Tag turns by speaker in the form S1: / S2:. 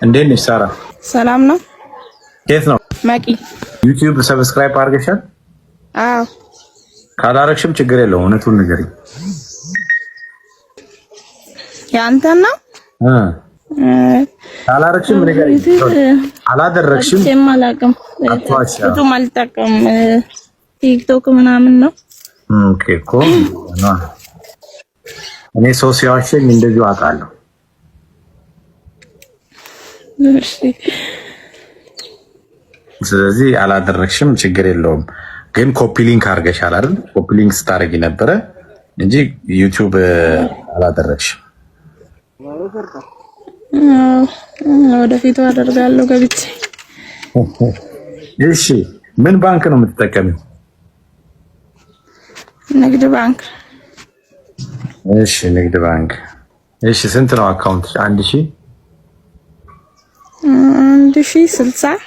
S1: እንዴት ነሽ ሳራ?
S2: ሰላም ነው።
S1: የት ነው?
S2: መቂ
S1: ዩቲዩብ ሰብስክራይብ አድርገሻል?
S2: አዎ።
S1: ካላረግሽም ችግር የለውም። እውነቱን ንገሪኝ።
S2: ያንተን ነው?
S1: ካላረግሽም ንገሪኝ። አላደረግሽም?
S2: አላውቅም። ዩቲዩብ አልጠቀም ቲክቶክ ምናምን ነው።
S1: ኦኬ እኮ እኔ ሰው ሲዋሸኝ እንደዚሁ አውቃለሁ።
S2: እሺ
S1: ስለዚህ አላደረግሽም ችግር የለውም። ግን ኮፒ ሊንክ አድርገሻል አይደል? ኮፒ ሊንክ ስታደርጊ ነበረ እንጂ ዩቲዩብ አላደረግሽም።
S2: ወደፊቱ አደርጋለሁ ገብቼ።
S1: እሺ ምን ባንክ ነው የምትጠቀሚው?
S2: ንግድ ባንክ።
S1: እሺ ንግድ ባንክ። እሺ ስንት ነው አካውንት? 1000
S2: 1060